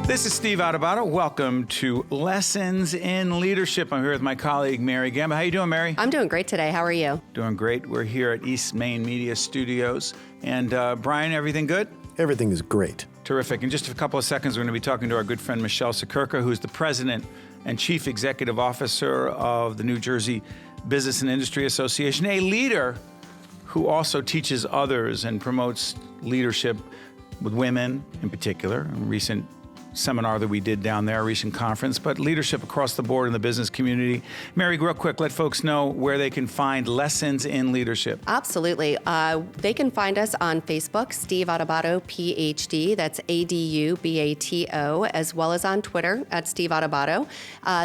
This is Steve Adubato. Welcome to Lessons in Leadership. I'm here with my colleague, Mary Gamba. How you doing, Mary? I'm doing great today. How are you? Doing great. We're here at East Main Media Studios. And Brian, everything good? Everything is great. Terrific. In just a couple of seconds, we're going to be talking to our good friend, Michelle Sekerka, who's the president and chief executive officer of the New Jersey Business and Industry Association, a leader who also teaches others and promotes leadership with women in particular. A recent seminar that we did down there, a recent conference, but leadership across the board in the business community. Mary, real quick, let folks know where they can find Lessons in Leadership. Absolutely. They can find us on Facebook, Steve Adubato, PhD. That's Adubato, as well as on Twitter at Steve Adubato.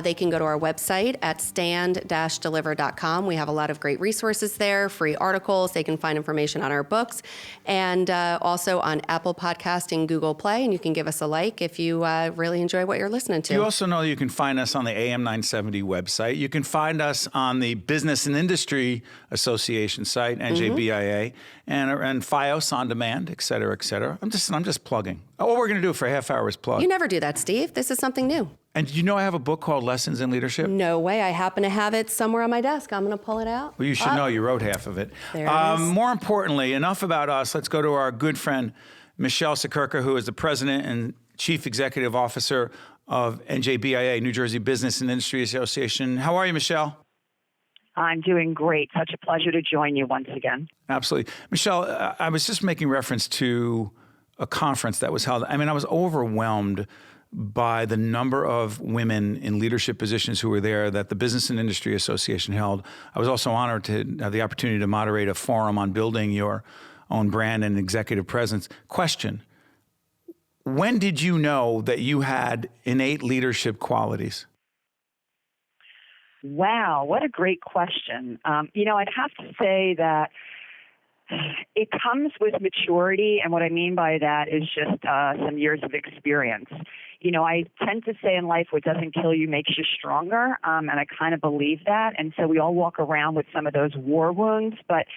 They can go to our website at stand-deliver.com. We have a lot of great resources there, free articles. They can find information on our books, and also on Apple Podcast and Google Play. And you can give us a like if you really enjoy what you're listening to. You also know you can find us on the AM 970 website. You can find us on the Business and Industry Association site, NJBIA, and FiOS On Demand, et cetera, et cetera. I'm just plugging. All we're going to do for a half hour is plug. You never do that, Steve. This is something new. And did you know I have a book called Lessons in Leadership? No way. I happen to have it somewhere on my desk. I'm going to pull it out. Well, you should know you wrote half of it. There it is. More importantly, enough about us. Let's go to our good friend, Michelle Sekerka, who is the president and chief executive officer of NJBIA, New Jersey Business and Industry Association. How are you, Michelle? I'm doing great. Such a pleasure to join you once again. Absolutely. Michelle, I was just making reference to a conference that was held. I mean, I was overwhelmed by the number of women in leadership positions who were there that the Business and Industry Association held. I was also honored to have the opportunity to moderate a forum on building your own brand and executive presence. Question: when did you know that you had innate leadership qualities? Wow, what a great question. I'd have to say that it comes with maturity, and what I mean by that is just some years of experience. I tend to say in life, what doesn't kill you makes you stronger, and I kind of believe that. And so we all walk around with some of those war wounds, but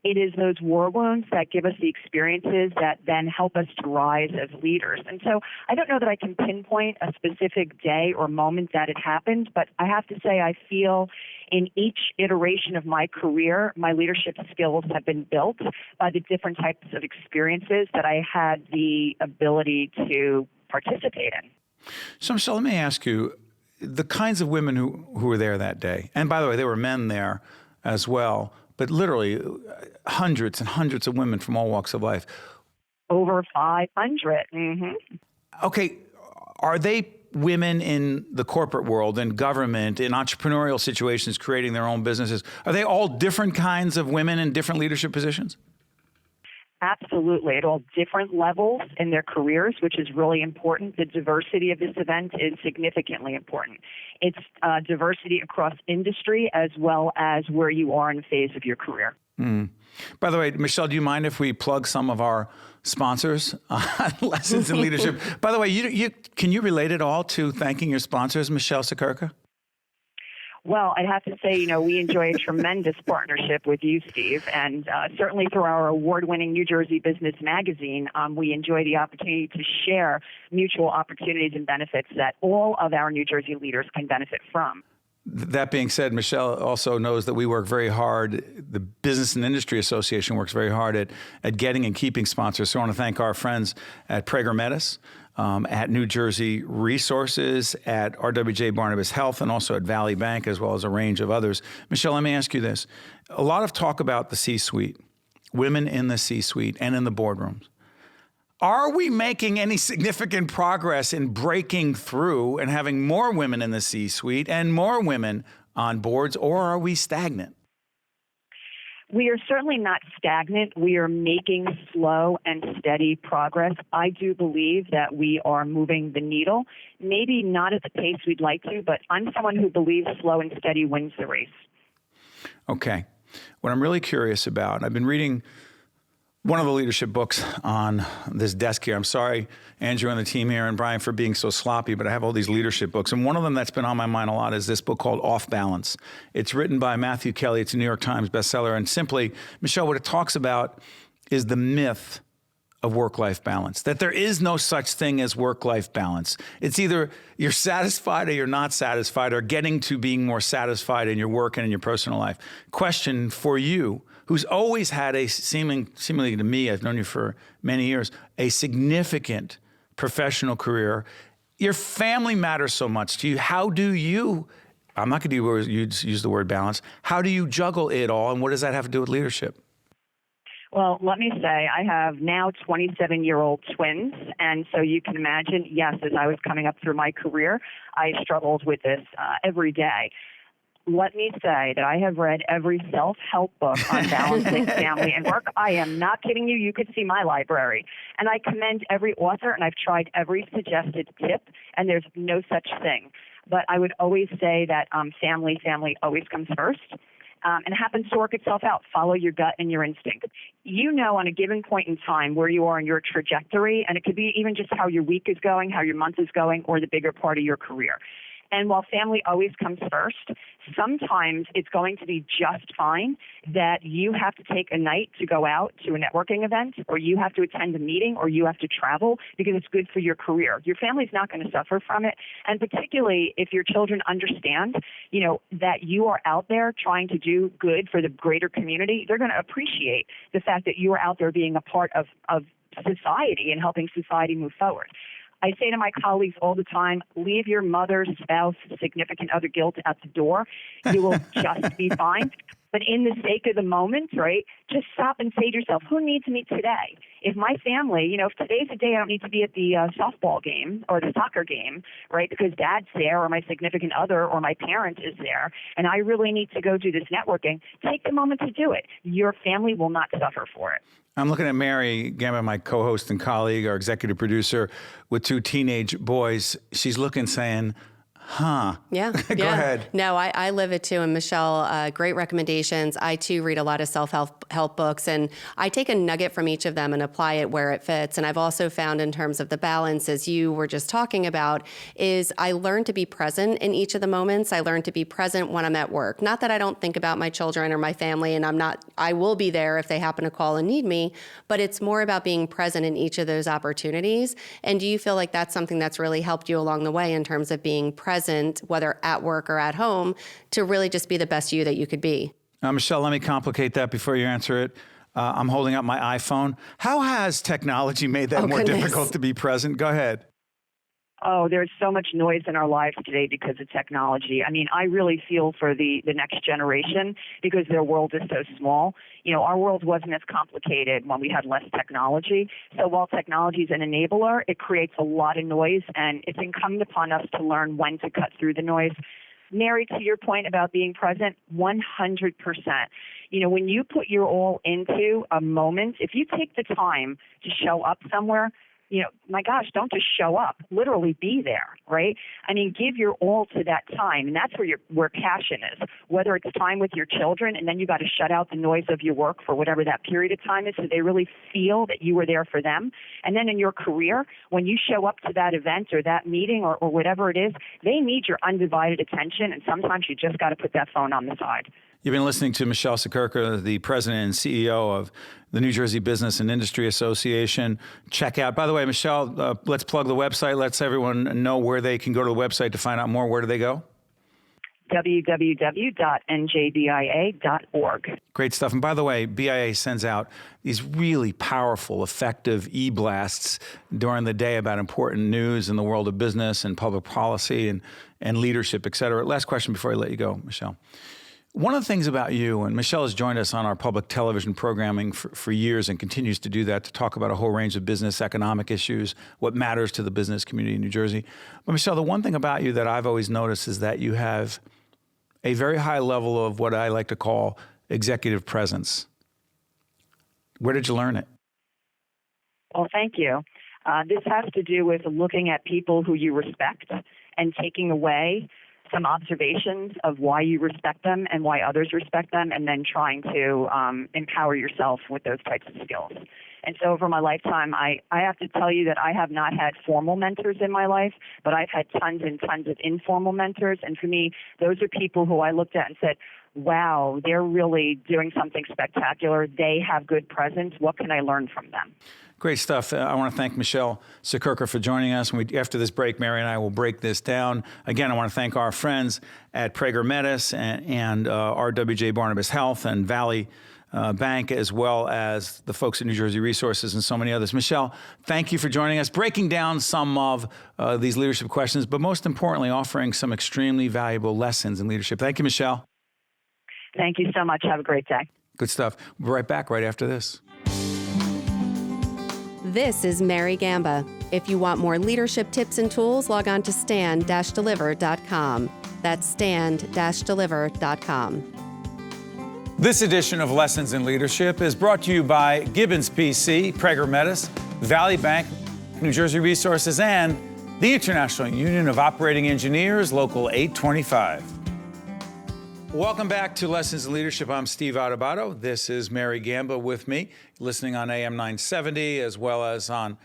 it is those war wounds that give us the experiences that then help us to rise as leaders. And so I don't know that I can pinpoint a specific day or moment that it happened, but I have to say I feel in each iteration of my career, my leadership skills have been built by the different types of experiences that I had the ability to participate in. So let me ask you, the kinds of women who were there that day, and by the way, there were men there as well, but literally hundreds and hundreds of women from all walks of life. Over 500. Mm-hmm. Okay, are they women in the corporate world, in government, in entrepreneurial situations, creating their own businesses? Are they all different kinds of women in different leadership positions? Absolutely, at all different levels in their careers, which is really important. The diversity of this event is significantly important. It's diversity across industry as well as where you are in the phase of your career. By the way, Michelle, do you mind if we plug some of our sponsors on Lessons in Leadership? By the way, can you relate at all to thanking your sponsors, Michelle Sekerka? Well, I'd have to say, we enjoy a tremendous partnership with you, Steve, and certainly through our award-winning New Jersey Business Magazine, we enjoy the opportunity to share mutual opportunities and benefits that all of our New Jersey leaders can benefit from. That being said, Michelle also knows that we work very hard. The Business and Industry Association works very hard at getting and keeping sponsors. So I want to thank our friends at Prager Metis, at New Jersey Resources, at RWJ Barnabas Health, and also at Valley Bank, as well as a range of others. Michelle, let me ask you this. A lot of talk about the C-suite, women in the C-suite and in the boardrooms. Are we making any significant progress in breaking through and having more women in the C-suite and more women on boards, or are we stagnant? We are certainly not stagnant. We are making slow and steady progress. I do believe that we are moving the needle, maybe not at the pace we'd like to, but I'm someone who believes slow and steady wins the race. Okay. What I'm really curious about, I've been reading one of the leadership books on this desk here. I'm sorry, Andrew and the team here and Brian, for being so sloppy, but I have all these leadership books. And one of them that's been on my mind a lot is this book called Off Balance. It's written by Matthew Kelly. It's a New York Times bestseller. And simply, Michelle, what it talks about is the myth of work-life balance, that there is no such thing as work-life balance. It's either you're satisfied or you're not satisfied, or getting to being more satisfied in your work and in your personal life. Question for you, who's always had a seemingly to me, I've known you for many years, a significant professional career. Your family matters so much to you. How do you, I'm not going to use the word balance, how do you juggle it all, and what does that have to do with leadership? Well, let me say, I have now 27-year-old twins, and so you can imagine, yes, as I was coming up through my career, I struggled with this every day. Let me say that I have read every self-help book on balancing family and work. I am not kidding you. You could see my library. And I commend every author, and I've tried every suggested tip, and there's no such thing. But I would always say that family always comes first. And it happens to work itself out. Follow your gut and your instinct. You know on a given point in time where you are in your trajectory, and it could be even just how your week is going, how your month is going, or the bigger part of your career. And while family always comes first, sometimes it's going to be just fine that you have to take a night to go out to a networking event, or you have to attend a meeting, or you have to travel because it's good for your career. Your family's not going to suffer from it. And particularly if your children understand, that you are out there trying to do good for the greater community, they're going to appreciate the fact that you are out there being a part of society and helping society move forward. I say to my colleagues all the time, leave your mother, spouse, significant other guilt at the door. You will just be fine. But in the sake of the moment, right, just stop and say to yourself, who needs me today? If my family, if today's a day I don't need to be at the softball game or the soccer game, right, because dad's there or my significant other or my parent is there, and I really need to go do this networking, take the moment to do it. Your family will not suffer for it. I'm looking at Mary Gamba, my co-host and colleague, our executive producer, with two teenage boys. She's looking, saying, huh. Yeah. Go ahead. No, I live it too. And Michelle, great recommendations. I too read a lot of self-help books, and I take a nugget from each of them and apply it where it fits. And I've also found in terms of the balance, as you were just talking about, is I learn to be present in each of the moments. I learn to be present when I'm at work. Not that I don't think about my children or my family, and I will be there if they happen to call and need me, but it's more about being present in each of those opportunities. And do you feel like that's something that's really helped you along the way in terms of being present, whether at work or at home, to really just be the best you that you could be? Michelle, let me complicate that before you answer it. I'm holding up my iPhone. How has technology made that more difficult to be present? Go ahead. Oh, there's so much noise in our lives today because of technology. I mean, I really feel for the next generation because their world is so small. Our world wasn't as complicated when we had less technology. So while technology is an enabler, it creates a lot of noise, and it's incumbent upon us to learn when to cut through the noise. Mary, to your point about being present, 100%. When you put your all into a moment, if you take the time to show up somewhere, my gosh, don't just show up. Literally be there, right? I mean, give your all to that time, and that's where passion is. Whether it's time with your children, and then you got to shut out the noise of your work for whatever that period of time is, so they really feel that you were there for them. And then in your career, when you show up to that event or that meeting or whatever it is, they need your undivided attention, and sometimes you just got to put that phone on the side. You've been listening to Michelle Siekerka, the president and CEO of the New Jersey Business and Industry Association. Check out, by the way, Michelle, let's plug the website. Let's everyone know where they can go to the website to find out more. Where do they go? www.njbia.org. Great stuff. And by the way, BIA sends out these really powerful, effective e-blasts during the day about important news in the world of business and public policy and leadership, et cetera. Last question before I let you go, Michelle. One of the things about you, and Michelle has joined us on our public television programming for years and continues to do that, to talk about a whole range of business, economic issues, what matters to the business community in New Jersey. But Michelle, the one thing about you that I've always noticed is that you have a very high level of what I like to call executive presence. Where did you learn it? Well, thank you. This has to do with looking at people who you respect and taking away some observations of why you respect them and why others respect them, and then trying to empower yourself with those types of skills. And so over my lifetime, I have to tell you that I have not had formal mentors in my life, but I've had tons and tons of informal mentors. And for me, those are people who I looked at and said, wow, they're really doing something spectacular. They have good presence. What can I learn from them? Great stuff. I want to thank Michelle Securca for joining us. After this break, Mary and I will break this down. Again, I want to thank our friends at Prager Metis and RWJ Barnabas Health and Valley Bank, as well as the folks at New Jersey Resources and so many others. Michelle, thank you for joining us, breaking down some of these leadership questions, but most importantly, offering some extremely valuable lessons in leadership. Thank you, Michelle. Thank you so much. Have a great day. Good stuff. We'll be right back right after this. This is Mary Gamba. If you want more leadership tips and tools, log on to stand-deliver.com. That's stand-deliver.com. This edition of Lessons in Leadership is brought to you by Gibbons PC, Prager Metis, Valley Bank, New Jersey Resources, and the International Union of Operating Engineers, Local 825. Welcome back to Lessons in Leadership. I'm Steve Adubato. This is Mary Gamba with me, listening on AM 970 as well as on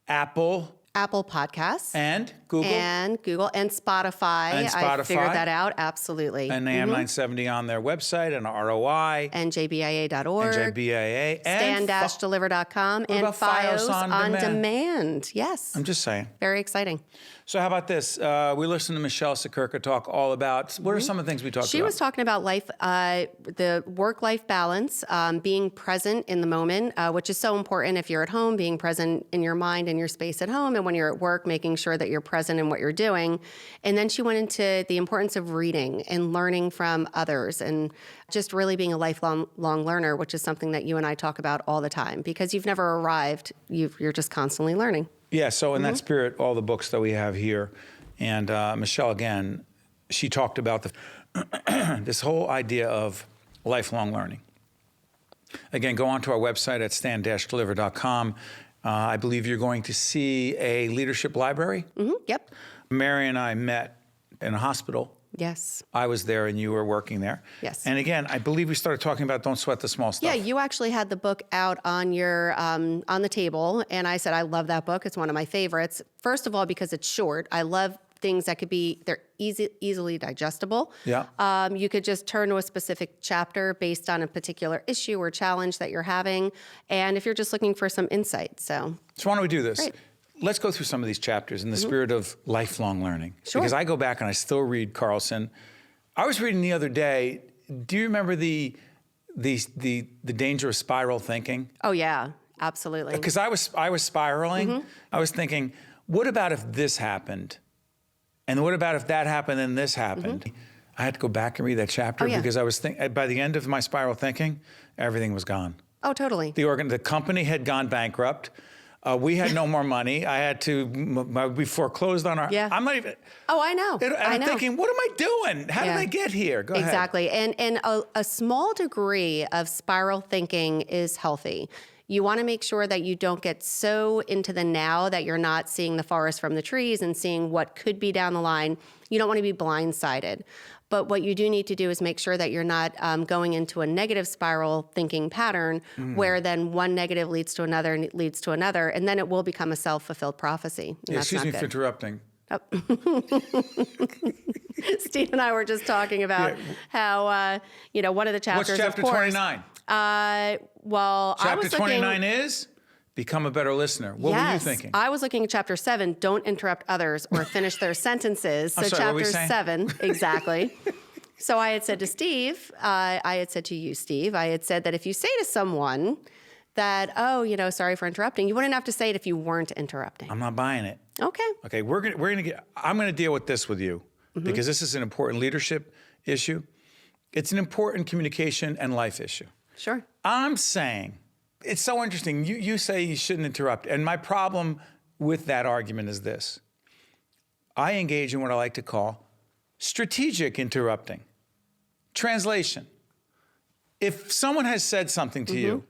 Apple Podcasts. And Google. And Spotify. And Spotify. I figured that out, absolutely. And AM 970 on their website and ROI. And JBIA.org. And JBIA. Stand-deliver.com. And about FiOS on demand. Yes. I'm just saying. Very exciting. So how about this? We listened to Michelle Securca talk all about, what are some of the things we talked about? She was talking about life, the work-life balance, being present in the moment, which is so important if you're at home, being present in your mind and your space at home, and when you're at work, making sure that you're present in what you're doing. And then she went into the importance of reading and learning from others and just really being a lifelong learner, which is something that you and I talk about all the time. Because you've never arrived, you're just constantly learning. Yeah, so in that spirit, all the books that we have here, and Michelle, again, she talked about this whole idea of lifelong learning. Again, go onto our website at stand-deliver.com. I believe you're going to see a leadership library. Yep. Mary and I met in a hospital. Yes. I was there and you were working there. Yes. And again, I believe we started talking about don't sweat the small stuff. Yeah, you actually had the book out on your on the table, and I said I love that book. It's one of my favorites. First of all, because it's short. I love things that they're easily digestible. Yeah. You could just turn to a specific chapter based on a particular issue or challenge that you're having, and if you're just looking for some insight. So why don't we do this? Great. Let's go through some of these chapters in the spirit of lifelong learning. Sure. Because I go back and I still read Carlson. I was reading the other day, do you remember the dangerous spiral thinking? Oh yeah, absolutely. Because I was spiraling. I was thinking, what about if this happened? And what about if that happened and this happened? I had to go back and read that chapter because I was by the end of my spiral thinking, everything was gone. Oh, totally. The company had gone bankrupt. We had no more money. I had to be foreclosed on our. Yeah. I'm not even. Oh, I know. And I'm thinking, what am I doing? How did I get here? Go ahead. Exactly. And a small degree of spiral thinking is healthy. You want to make sure that you don't get so into the now that you're not seeing the forest from the trees and seeing what could be down the line. You don't want to be blindsided. But what you do need to do is make sure that you're not going into a negative spiral thinking pattern where then one negative leads to another and leads to another, and then it will become a self-fulfilled prophecy. And that's excuse not me good. for interrupting. Steve and I were just talking about how, one of the chapters, What's chapter of course, 29? Well, I Chapter was looking. 29 is become a better listener. What were you thinking? I was looking at chapter 7, don't interrupt others or finish their sentences. So I'm sorry, what were we chapter saying? 7, exactly. So I had said to Steve, I had said to you, Steve, I had said that if you say to someone that, sorry for interrupting, you wouldn't have to say it if you weren't interrupting. I'm not buying it. Okay. Okay, I'm gonna deal with this with you because this is an important leadership issue. It's an important communication and life issue. Sure. I'm saying, it's so interesting. You say you shouldn't interrupt. And my problem with that argument is this. I engage in what I like to call strategic interrupting. Translation. If someone has said something to you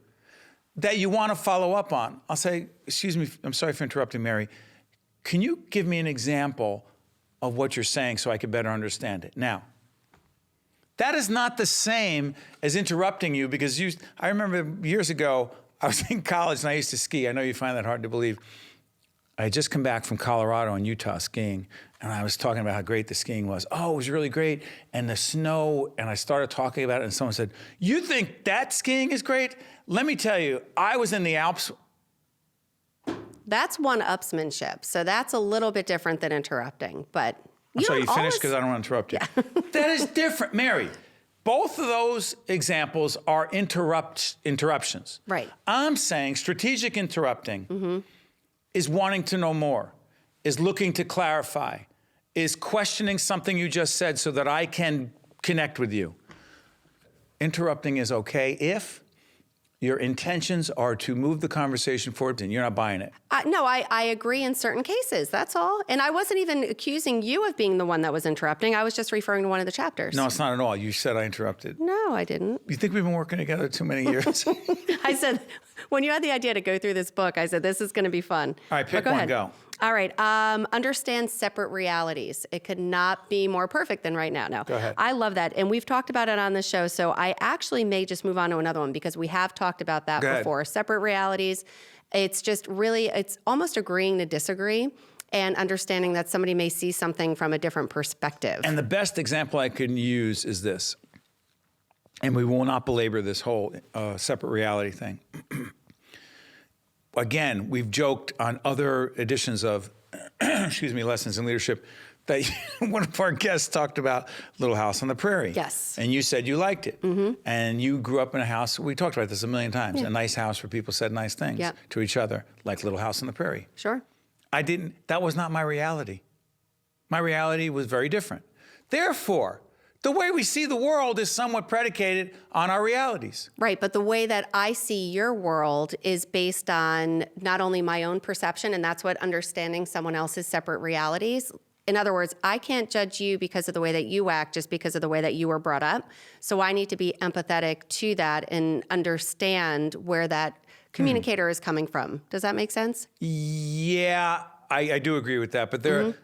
that you want to follow up on, I'll say, excuse me, I'm sorry for interrupting, Mary. Can you give me an example of what you're saying so I can better understand it? Now, that is not the same as interrupting you because I remember years ago, I was in college and I used to ski. I know you find that hard to believe. I had just come back from Colorado and Utah skiing, and I was talking about how great the skiing was. Oh, it was really great. And the snow, and I started talking about it, and someone said, "You think that skiing is great?" Let me tell you, I was in the Alps. That's one-upsmanship. So that's a little bit different than interrupting. But I'm sorry, you finished because I don't want to interrupt you. Yeah. That is different, Mary. Both of those examples are interruptions. Right. I'm saying strategic interrupting is wanting to know more, is looking to clarify, is questioning something you just said so that I can connect with you. Interrupting is okay if your intentions are to move the conversation forward and you're not buying it. No, I agree in certain cases. That's all. And I wasn't even accusing you of being the one that was interrupting. I was just referring to one of the chapters. No, it's not at all. You said I interrupted. No, I didn't. You think we've been working together too many years? I said, when you had the idea to go through this book, I said, this is going to be fun. All right, pick But one, go. All right. Understand separate realities. It could not be more perfect than right now. No. Go ahead. I love that. And we've talked about it on the show. So I actually may just move on to another one because we have talked about that Go ahead. before. Separate realities. It's just really, it's almost agreeing to disagree and understanding that somebody may see something from a different perspective. And the best example I can use is this. And we will not belabor this whole separate reality thing. Again, we've joked on other editions of, Lessons in Leadership, that one of our guests talked about Little House on the Prairie. Yes. And you said you liked it. And you grew up in a house, we talked about this a million times, a nice house where people said nice things to each other, like Little House on the Prairie. Sure. That was not my reality. My reality was very different. Therefore, the way we see the world is somewhat predicated on our realities. Right, but the way that I see your world is based on not only my own perception, and that's what understanding someone else's separate realities. In other words, I can't judge you because of the way that you act, just because of the way that you were brought up. So I need to be empathetic to that and understand where that communicator is coming from. Does that make sense? Yeah, I do agree with that. But there,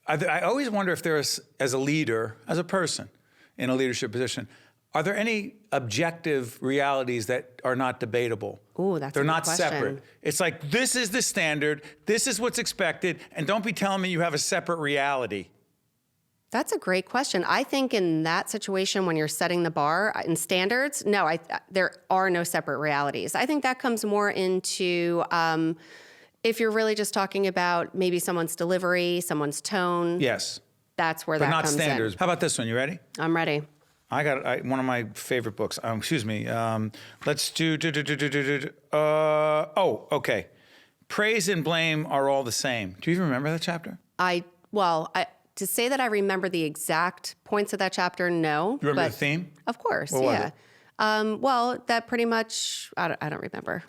I always wonder if there's, as a leader, as a person in a leadership position, are there any objective realities that are not debatable? Ooh, that's a They're good not question. separate. It's like, this is the standard, this is what's expected, and don't be telling me you have a separate reality. That's a great question. I think in that situation, when you're setting the bar and standards, no, there are no separate realities. I think that comes more into if you're really just talking about maybe someone's delivery, someone's tone. Yes. That's where But that not comes standards. in. How about this one? You ready? I'm ready. I got one of my favorite books. Let's do. Okay. Praise and blame are all the same. Do you even remember that chapter? To say that I remember the exact points of that chapter, no. You remember but the theme? Of course, What was yeah. it? That pretty much, I don't remember.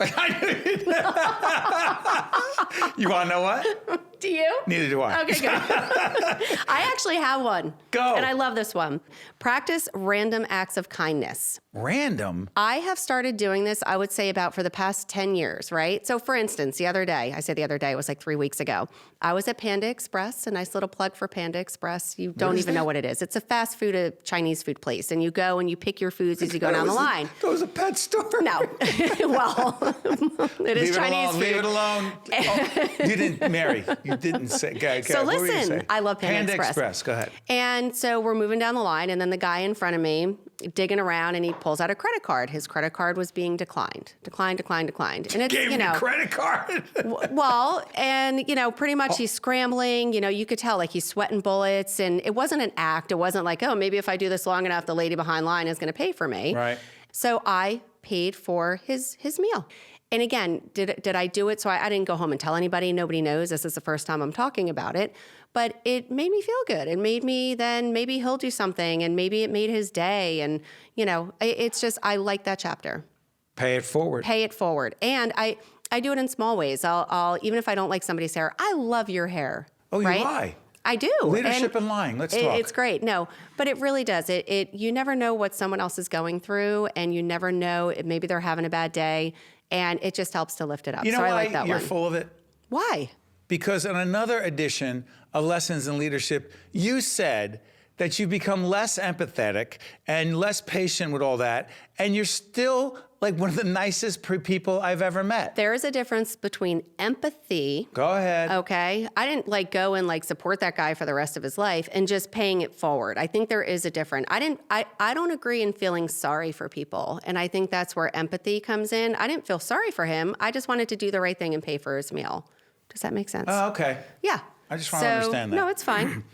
You want to know what? Do you? Neither do I. Okay, good. I actually have one. Go. And I love this one. Practice random acts of kindness. Random? I have started doing this, I would say, about for the past 10 years, right? So, for instance, the other day, it was like 3 weeks ago, I was at Panda Express, a nice little plug for Panda Express. You don't even know what it is. It's a fast food, a Chinese food place, and you go and you pick your foods as you go down the line. That was a pet store. No. Well, it is Chinese food. Leave it alone. Oh, you didn't, Mary. You didn't say. Okay, So what were you listen, saying? I love Panda Express. Go ahead. And so we're moving down the line, and then the guy in front of me digging around, and he pulls out a credit card. His credit card was being declined. And it's, Gave me a credit card. well, and, pretty much he's scrambling. You could tell, like, he's sweating bullets, and it wasn't an act. It wasn't like, oh, maybe if I do this long enough, the lady behind line is going to pay for me. Right. So I paid for his meal. And again, did I do it? So I didn't go home and tell anybody. Nobody knows. This is the first time I'm talking about it. But it made me feel good. It made me then maybe he'll do something, and maybe it made his day. And, it's just, I like that chapter. Pay it forward. Pay it forward. And I do it in small ways. I'll even if I don't like somebody's hair, I love your hair. Oh, you right? lie. I do. Leadership and lying. Let's talk. It's great. No, but it really does. You never know what someone else is going through, and you never know, maybe they're having a bad day, and it just helps to lift it up. You know so why I like that you're one. full of it? Why? Because in another edition of Lessons in Leadership, you said that you become less empathetic and less patient with all that, and you're still like one of the nicest people I've ever met. There is a difference between empathy. Go ahead. Okay. I didn't like go and like support that guy for the rest of his life and just paying it forward. I think there is a difference. I don't agree in feeling sorry for people. And I think that's where empathy comes in. I didn't feel sorry for him. I just wanted to do the right thing and pay for his meal. Does that make sense? Oh, okay. Yeah. I just want to understand that. No, it's fine.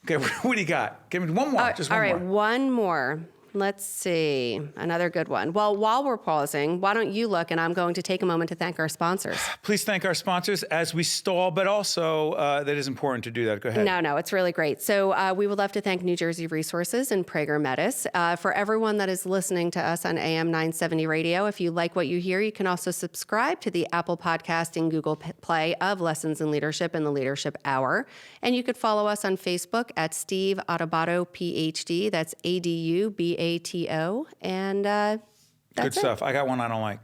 Okay, what do you got? Give me one more. Just one all right, more. one more. Let's see. Another good one. Well, while we're pausing, why don't you look, and I'm going to take a moment to thank our sponsors. Please thank our sponsors as we stall, but also that is important to do that. Go ahead. No, it's really great. So we would love to thank New Jersey Resources and Prager Metis. For everyone that is listening to us on AM 970 radio, if you like what you hear, you can also subscribe to the Apple Podcast and Google Play of Lessons in Leadership and the Leadership Hour. And you could follow us on Facebook at Steve Adubato, PhD. That's ADUBATO. And that's Good stuff. I got one I don't like.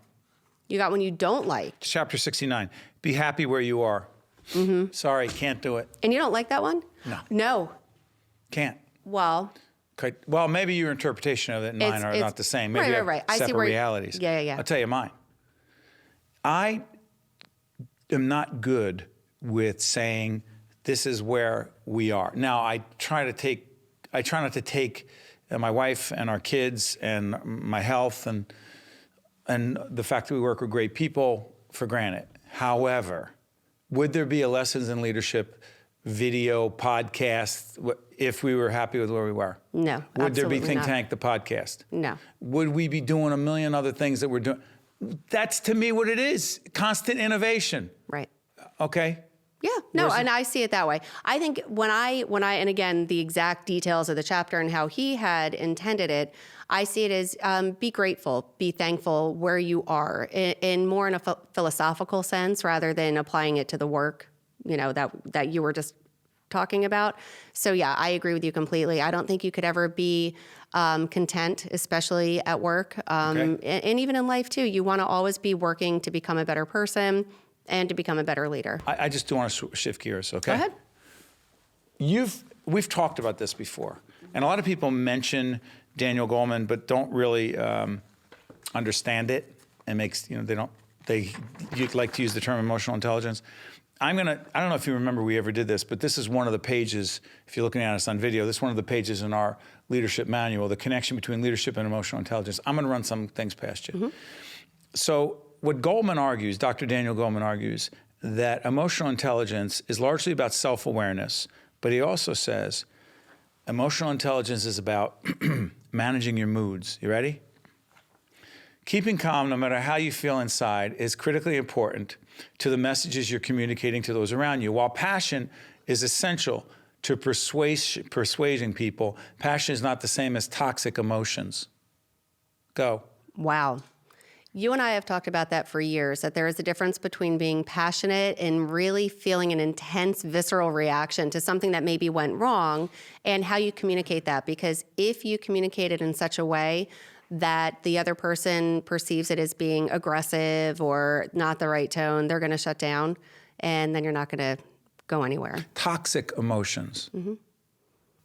You got one you don't like. Chapter 69. Be happy where you are. Mm-hmm. Sorry, can't do it. And you don't like that one? No. No. Can't. Well, Okay. Well, maybe your interpretation of it and mine are not the same. Maybe right. we have I see separate where realities. Yeah. I'll tell you mine. I am not good with saying this is where we are. Now, I try not to take my wife and our kids and my health and the fact that we work with great people for granted. However, would there be a Lessons in Leadership video podcast if we were happy with where we were? No, Would there be absolutely Think not. Tank, the podcast? No. Would we be doing a million other things that we're doing? That's to me what it is, constant innovation, Right. okay? Yeah, no, and I see it that way. I think when I, and again, the exact details of the chapter and how he had intended it, I see it as be grateful, be thankful where you are, in more in a philosophical sense rather than applying it to the work, that you were just talking about. So yeah, I agree with you completely. I don't think you could ever be content, especially at work, and even in life too. You want to always be working to become a better person and to become a better leader. I just do want to shift gears, okay? Go ahead. We've talked about this before, and a lot of people mention Daniel Goleman, but don't really understand it, and you'd like to use the term emotional intelligence. I don't know if you remember we ever did this, but this is one of the pages, if you're looking at us on video, this is one of the pages in our leadership manual, the connection between leadership and emotional intelligence. I'm going to run some things past you. Mm-hmm. So what Goleman argues, Dr. Daniel Goleman argues, that emotional intelligence is largely about self-awareness, but he also says emotional intelligence is about managing your moods. You ready? Keeping calm no matter how you feel inside is critically important to the messages you're communicating to those around you. While passion is essential to persuading people, passion is not the same as toxic emotions. Go. Wow. You and I have talked about that for years, that there is a difference between being passionate and really feeling an intense, visceral reaction to something that maybe went wrong, and how you communicate that. Because if you communicate it in such a way that the other person perceives it as being aggressive or not the right tone, they're going to shut down, and then you're not going to go anywhere. Toxic emotions. Mm-hmm.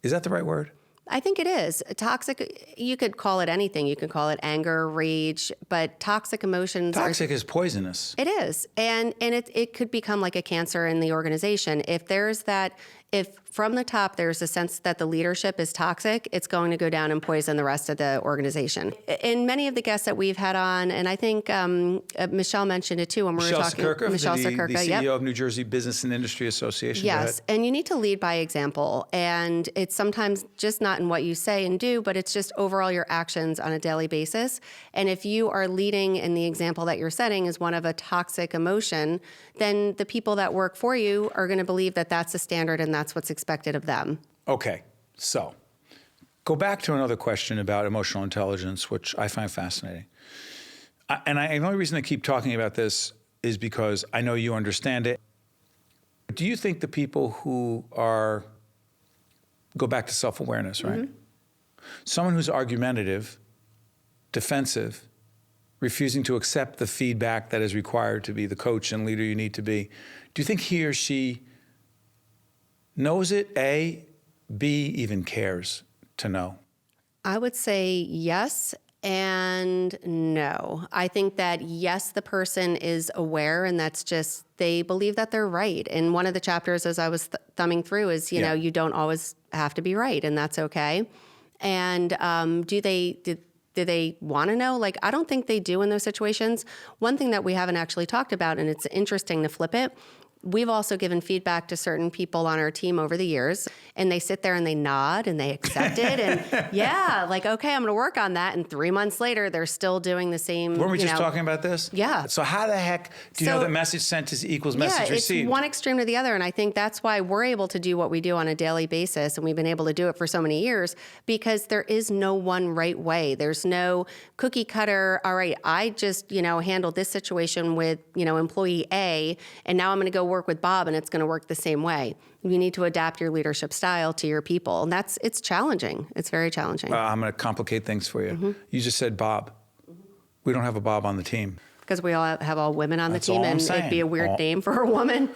Is that the right word? I think it is. Toxic, you could call it anything. You could call it anger, rage, but toxic emotions Toxic is poisonous. It is. And it could become like a cancer in the organization. If from the top there's a sense that the leadership is toxic, it's going to go down and poison the rest of the organization. In many of the guests that we've had on, and I think Michelle mentioned it too when we were talking. Michelle Sakirka, the CEO yep. of New Jersey Business and Industry Association. Yes, and you need to lead by example. And it's sometimes just not in what you say and do, but it's just overall your actions on a daily basis. And if you are leading and the example that you're setting is one of a toxic emotion, then the people that work for you are going to believe that that's the standard and that's what's expected of them. Okay, so go back to another question about emotional intelligence, which I find fascinating. The only reason I keep talking about this is because I know you understand it. Do you think the people who go back to self-awareness, right? Mm-hmm. Someone who's argumentative, defensive, refusing to accept the feedback that is required to be the coach and leader you need to be, do you think he or she knows it, A, B, even cares to know? I would say yes. And no, I think that yes, the person is aware, and that's just, they believe that they're right. And one of the chapters, as I was thumbing through, is, you know, you don't always have to be right, and that's okay. And do they want to know? Like, I don't think they do in those situations. One thing that we haven't actually talked about, and it's interesting to flip it, we've also given feedback to certain people on our team over the years, and they sit there and they nod and they accept it. And yeah, like, okay, I'm going to work on that. And 3 months later, they're still doing the same. Weren't we just talking about this? Yeah. So how the heck do you know that message sent is equals message received? It's one extreme to the other. And I think that's why we're able to do what we do on a daily basis. And we've been able to do it for so many years because there is no one right way. There's no cookie cutter. All right, I just, handled this situation with, employee A, and now I'm going to go work with Bob and it's going to work the same way. You need to adapt your leadership style to your people. And it's challenging. It's very challenging. I'm going to complicate things for you. Mm-hmm. You just said Bob. Mm-hmm. We don't have a Bob on the team. Because we all have all women on That's the team, all I'm and saying. it'd be a weird name for a woman.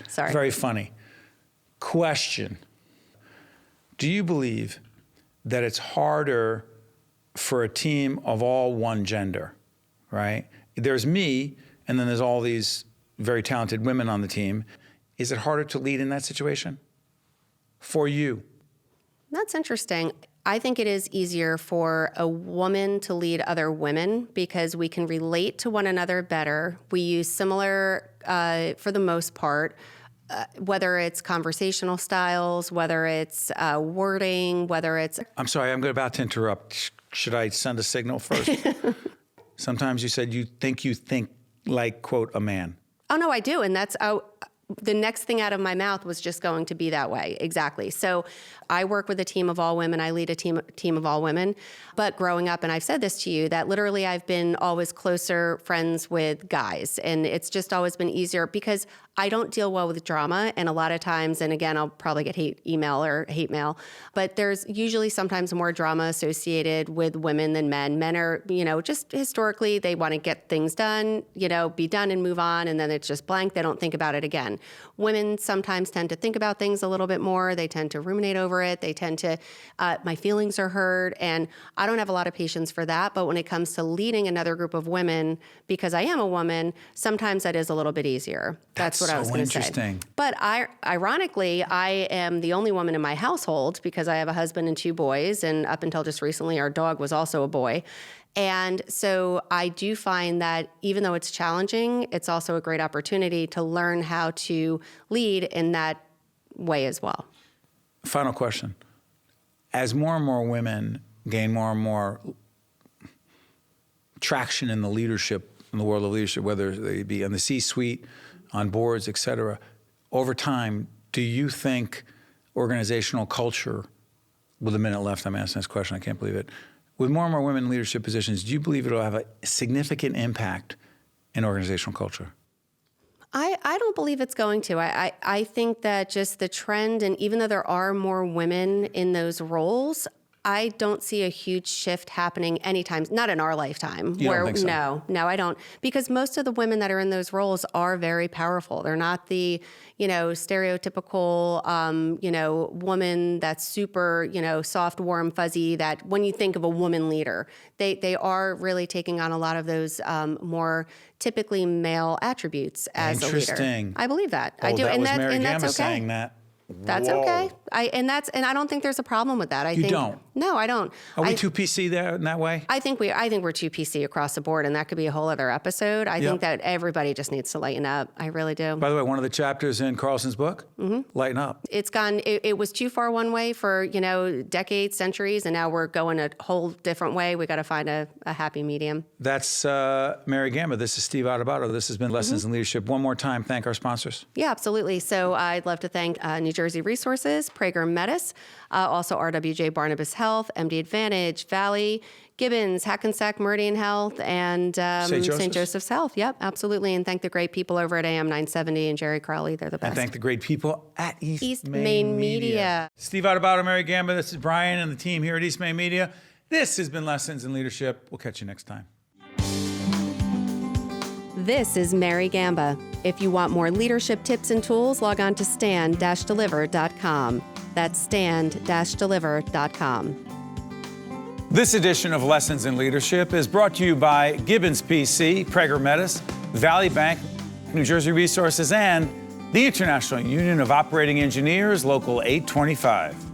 Sorry. Very funny. Question. Do you believe that it's harder for a team of all one gender, right? There's me, and then there's all these very talented women on the team. Is it harder to lead in that situation for you? That's interesting. I think it is easier for a woman to lead other women because we can relate to one another better. We use similar, for the most part, whether it's conversational styles, whether it's wording, whether it's... I'm sorry, I'm about to interrupt. Should I send a signal first? Sometimes you said you think like, quote, a man. Oh, no, I do. And that's the next thing out of my mouth was just going to be that way. Exactly. So I work with a team of all women. I lead a team of all women. But growing up, and I've said this to you, that literally I've been always closer friends with guys. And it's just always been easier because I don't deal well with drama. And a lot of times, and again, I'll probably get hate mail, but there's usually sometimes more drama associated with women than men. Men are, just historically, they want to get things done, be done and move on. And then it's just blank. They don't think about it again. Women sometimes tend to think about things a little bit more. They tend to ruminate over it. They tend to, my feelings are hurt. And I don't have a lot of patience for that. But when it comes to leading another group of women, because I am a woman, sometimes that is a little bit easier. That's what I was going to say. Interesting. But ironically, I am the only woman in my household because I have a husband and 2 boys. And up until just recently, our dog was also a boy. And so I do find that even though it's challenging, it's also a great opportunity to learn how to lead in that way as well. Final question. As more and more women gain more and more traction in the leadership, in the world of leadership, whether they be in the C-suite, on boards, et cetera, over time, do you think organizational culture, with a minute left, I'm asking this question, I can't believe it, with more and more women in leadership positions, do you believe it'll have a significant impact in organizational culture? I don't believe it's going to. I think that just the trend, and even though there are more women in those roles, I don't see a huge shift happening anytime, not in our lifetime. You don't think so? No, I don't. Because most of the women that are in those roles are very powerful. They're not the, stereotypical, woman that's super, soft, warm, fuzzy, that when you think of a woman leader, they are really taking on a lot of those more typically male attributes as a leader. Interesting. I believe that. Oh, I do. that was Mary and Gamma that's okay. saying that. That's Whoa. okay. And I don't think there's a problem with that. You don't? No, I don't. Are we too PC there in that way? I think we're too PC across the board, and that could be a whole other episode. I think that everybody just needs to lighten up. I really do. By the way, one of the chapters in Carlson's book, Lighten Up. It's gone. It was too far one way for decades, centuries, and now we're going a whole different way. We got to find a happy medium. That's Mary Gamma. This is Steve Adubato. This has been Lessons in Leadership. One more time, thank our sponsors. Yeah, absolutely. So I'd love to thank New Jersey Resources, Prager Metis, also RWJ Barnabas Health, MD Advantage, Valley, Gibbons, Hackensack Meridian Health, and St. Joseph's Health. Yep, absolutely. And thank the great people over at AM 970 and Jerry Crowley. They're the best. And thank the great people at East Main Media. Steve Adubato, Mary Gamba. This is Brian and the team here at East Main Media. This has been Lessons in Leadership. We'll catch you next time. This is Mary Gamba. If you want more leadership tips and tools, log on to stand-deliver.com. That's stand-deliver.com. This edition of Lessons in Leadership is brought to you by Gibbons PC, Prager Metis, Valley Bank, New Jersey Resources, and the International Union of Operating Engineers, Local 825.